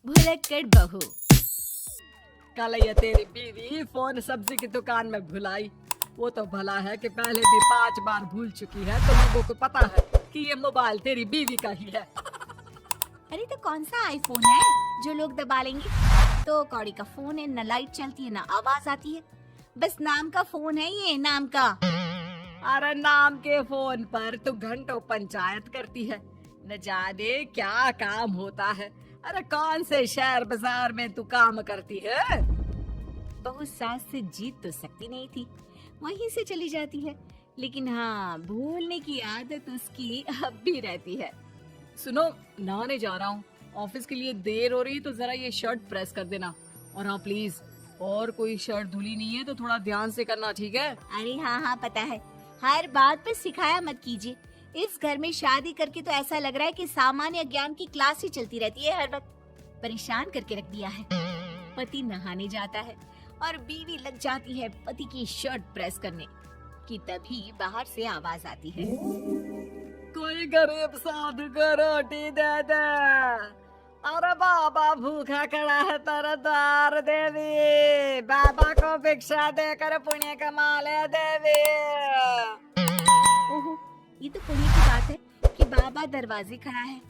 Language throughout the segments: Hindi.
भुलक्कड़ बहू। कल ये तेरी बीवी फोन सब्जी की दुकान में भुलाई। वो तो भला है कि पहले भी 5 बार भूल चुकी है, तो लोगों को पता है कि ये मोबाइल तेरी बीवी का ही है। अरे तो कौन सा आईफोन है जो लोग दबा लेंगे? तो कौड़ी का फोन है, न लाइट चलती है ना आवाज आती है, बस नाम का फोन है ये, नाम का। अरे नाम के फोन पर तू घंटों पंचायत करती है, न जाने क्या काम होता है। अरे कौन से शहर बाजार में तू काम करती है? बहू सास से जीत तो सकती नहीं थी, वहीं से चली जाती है, लेकिन हाँ भूलने की आदत उसकी अब भी रहती है। सुनो, नहाने जा रहा हूँ, ऑफिस के लिए देर हो रही, तो जरा ये शर्ट प्रेस कर देना। और हाँ प्लीज, और कोई शर्ट धुली नहीं है तो थोड़ा ध्यान से करना, ठीक है? अरे हाँ हाँ पता है, हर बात पे सिखाया मत कीजिए। इस घर में शादी करके तो ऐसा लग रहा है कि सामान्य ज्ञान की क्लास ही चलती रहती है, हर वक्त परेशान करके रख दिया है। पति नहाने जाता है और बीवी लग जाती है पति की शर्ट प्रेस करने कि तभी बाहर से आवाज आती है, कोई गरीब साधु को रोटी दे दे। अरे बाबा भूखा खड़ा है तेरे द्वार देवी, बाबा को भिक्षा देकर पुण्य कमा ले देवी। ओहो, ये तो पुण्य की बात है कि बाबा दरवाजे खड़ा है।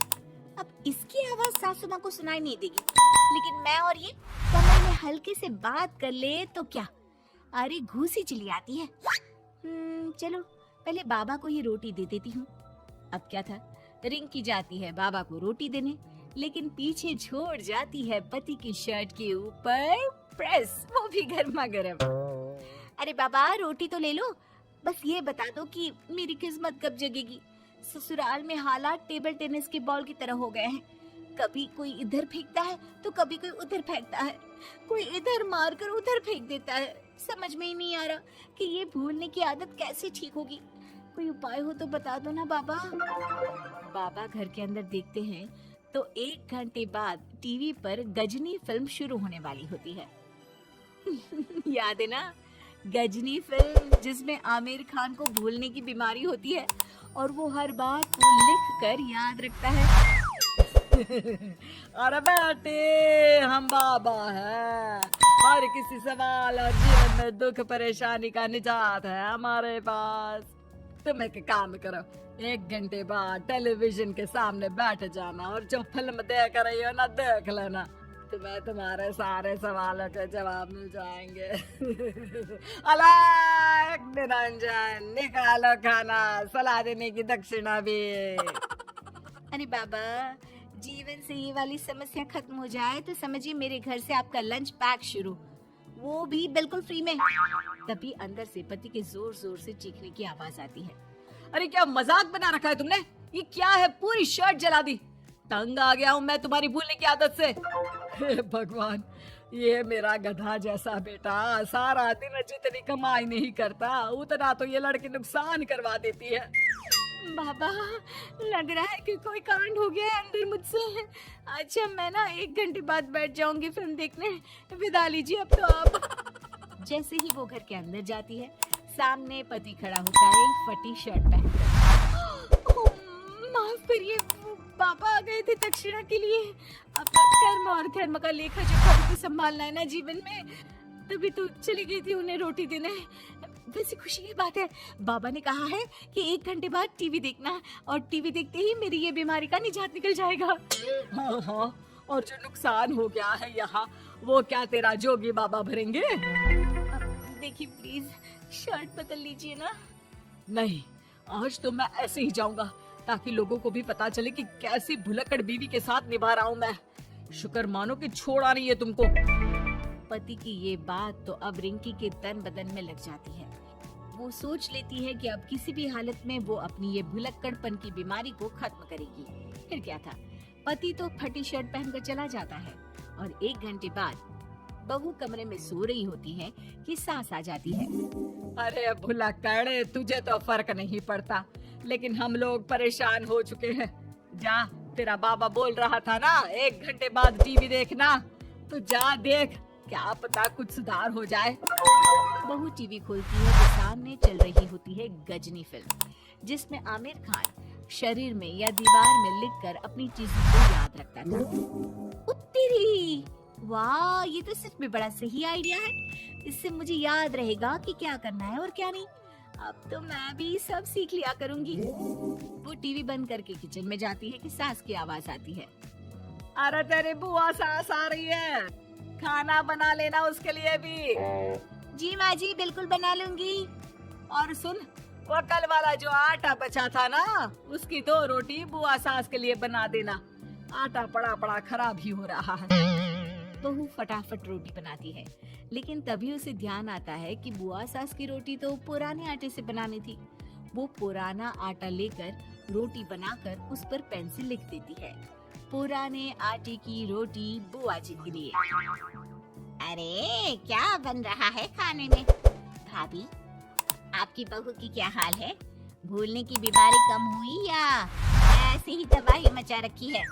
अब इसकी आवाज सासू माँ को सुनाई नहीं देगी, लेकिन मैं और ये कमरे में हल्के से बात कर ले तो क्या, अरे घूसी चली आती है। चलो पहले बाबा को ये रोटी दे देती हूँ। अब क्या था, रिंकी जाती है बाबा को रोटी देने, लेकिन पीछे छोड़ जाती है पति की शर्ट के ऊपर प्रेस, वो भी गर्मा गर्म। अरे बाबा रोटी तो ले लो, बस ये बता दो कि मेरी किस्मत कब जगेगी। ससुराल में हालात टेबल टेनिस के बॉल की तरह हो गए हैं, कभी कोई इधर फेंकता है तो कभी कोई उधर फेंकता है, कोई इधर मारकर उधर फेंक देता है। समझ में ही नहीं आ रहा कि ये भूलने की आदत कैसे ठीक होगी। कोई उपाय हो तो बता दो ना बाबा। बाबा घर के अंदर देखते हैं तो 1 घंटे बाद टीवी पर गजनी फिल्म शुरू होने वाली होती है। याद है ना, गजनी फिल्म जिसमें आमिर खान को भूलने की बीमारी होती है और वो हर बात को लिख कर याद रखता है। अरे बेटे, हम बाबा हैं, हर किसी सवाल और जीवन में दुख परेशानी का निजात है हमारे पास। तुम एक काम करो, 1 घंटे बाद टेलीविजन के सामने बैठ जाना और जो फिल्म देख रही हो ना देख लेना, तुम्हें तुम्हारे सारे सवालों के जवाब मिल जाएंगे। अलग निरंजन, निकालो खाना, सलाह देने की दक्षिणा भी। अरे बाबा, जीवन से ये वाली समस्या खत्म हो जाए तो समझिए मेरे घर से आपका लंच पैक शुरू, वो भी बिल्कुल फ्री में। तभी अंदर से पति के जोर जोर से चीखने की आवाज आती है। अरे क्या मजाक बना रखा है तुमने? ये क्या है, पूरी शर्ट जला दी। तंग आ गया हूँ मैं तुम्हारी भूलने की आदत से। हे भगवान, ये मेरा गधा जैसा बेटा सारा दिन जितनी कमाई नहीं करता उतना तो ये लड़की नुकसान करवा देती है। बाबा, लग रहा है कि कोई कांड हो गया है अंदर मुझसे। अच्छा मैं ना 1 घंटे बाद बैठ जाऊंगी फिल्म देखने, विदा लीजिए अब तो आप। जैसे ही वो घर के अंदर जाती है, सामने पति खड़ा होता है फटी शर्ट पहनकर। माफ करिए, पापा आ गए थे दक्षिणा के लिए। अब कर्म और धर्म का लेखा जोखा भी तो संभालना है ना जीवन में, तभी तो चली गई थी उन्हें रोटी देने। वैसे खुशी की बात है, बाबा ने कहा है कि 1 घंटे बाद टीवी देखना, और टीवी देखते ही मेरी ये बीमारी का निजात निकल जाएगा। हाँ हाँ, और जो नुकसान हो गया है यहाँ, वो क्या तेरा जोगी बाबा भरेंगे? देखिए प्लीज शर्ट बदल लीजिए ना। नहीं, आज तो मैं ऐसे ही जाऊंगा ताकि लोगों को भी पता चले कि कैसी भुलक्कड़ बीवी के साथ निभा रहा हूँ मैं। शुक्र मानो कि छोड़ा नहीं है तुमको। पति की ये बात तो अब रिंकी के तन बदन में लग जाती है। वो सोच लेती है कि अब किसी भी हालत में वो अपनी ये भुलक्कड़पन की बीमारी को खत्म करेगी। फिर क्या था, पति तो फटी शर्ट पहनकर चला जाता है और 1 घंटे बाद बहू कमरे में सो रही होती है कि सास आ जाती है। अरे भुलक्कड़, तुझे तो फर्क नहीं पड़ता, लेकिन हम लोग परेशान हो चुके हैं। जा, तेरा बाबा बोल रहा था ना 1 घंटे बाद टीवी देखना, तो जा देख, क्या पता कुछ सुधार हो जाए। बहू टीवी खोलती है तो सामने चल रही होती है गजनी फिल्म, जिसमें आमिर खान शरीर में या दीवार में लिखकर अपनी चीजों को याद रखता था। उत्तरी वाह, ये तो सच में बड़ा सही आइडिया है। इससे मुझे याद रहेगा कि क्या करना है और क्या नहीं। अब तो मैं भी सब सीख लिया करूंगी। वो टीवी बंद करके किचन में जाती है कि सास की आवाज आती है। अरे तेरी बुआ सास आ रही है, खाना बना लेना उसके लिए भी। जी माँ जी, बिल्कुल बना लूंगी। और सुन, वो कल वाला जो आटा बचा था ना, उसकी 2 रोटी बुआ सास के लिए बना देना। आटा पड़ा पड़ा खराब ही हो रहा है। बहू फटाफट रोटी बनाती है, लेकिन तभी उसे ध्यान आता है कि बुआ सास की रोटी तो पुराने आटे से बनानी थी। वो पुराना आटा लेकर रोटी बनाकर उस पर पेन से लिख देती है, पुराने आटे की रोटी बुआ जी के लिए। अरे क्या बन रहा है खाने में? भाभी, आपकी बहू की क्या हाल है? भूलने की बीमारी कम हुई या ऐसे ही तबाही मचा रखी है?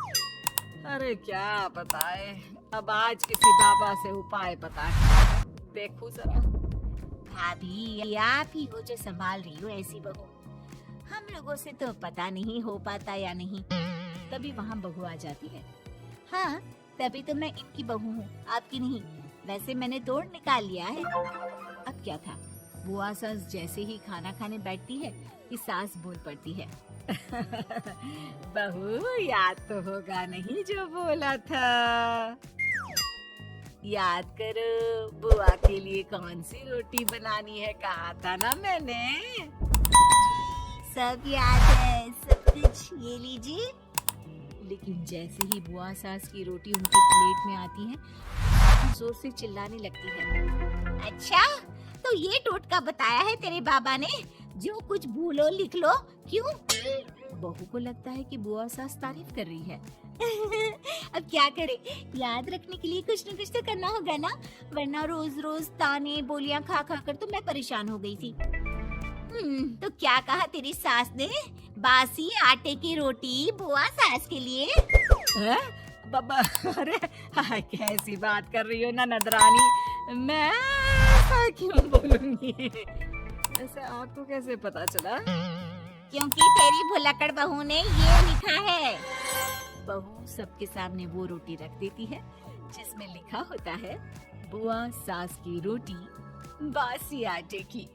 अरे क्या बताए, अब आज किसी बाबा से उपाय पता है, देखो जरा। भाभी, ये आप ही हो जो संभाल रही हो ऐसी बहू। हम लोगों से तो पता नहीं हो पाता या नहीं। तभी वहाँ बहू आ जाती है। हाँ, तभी तो मैं इनकी बहू हूँ, आपकी नहीं। वैसे मैंने तोड़ निकाल लिया है। अब क्या था, बुआ सास जैसे ही खाना खाने बैठती है कि सास बोल पड़ती है। बहू, याद तो होगा नहीं जो बोला था? याद करो, बुआ के लिए कौन सी रोटी बनानी है, कहा था ना मैंने। सब याद है, सब कुछ, ये लीजिए। लेकिन जैसे ही बुआ सास की रोटी उनकी प्लेट में आती है, जोर से चिल्लाने लगती है। अच्छा, तो ये टोटका बताया है तेरे बाबा ने, जो कुछ भूलो लिख लो, क्यों? बहू को लगता है कि बुआ सास तारीफ कर रही है। अब क्या करे, याद रखने के लिए कुछ न कुछ तो करना होगा ना, वरना रोज रोज ताने बोलियां खा खा कर तो मैं परेशान हो गई थी। तो क्या कहा तेरी सास ने? बासी आटे की रोटी बुआ सास के लिए? है? बाबा, अरे कैसी बात कर रही हो ना नदरानी, मैं ऐसा क्यों बोलूंगी? ऐसे आपको कैसे पता चला? क्योंकि तेरी भुलक्कड़ बहू ने ये लिखा है। बहू सबके सामने वो रोटी रख देती है जिसमें लिखा होता है, बुआ सास की रोटी बासी आटे की।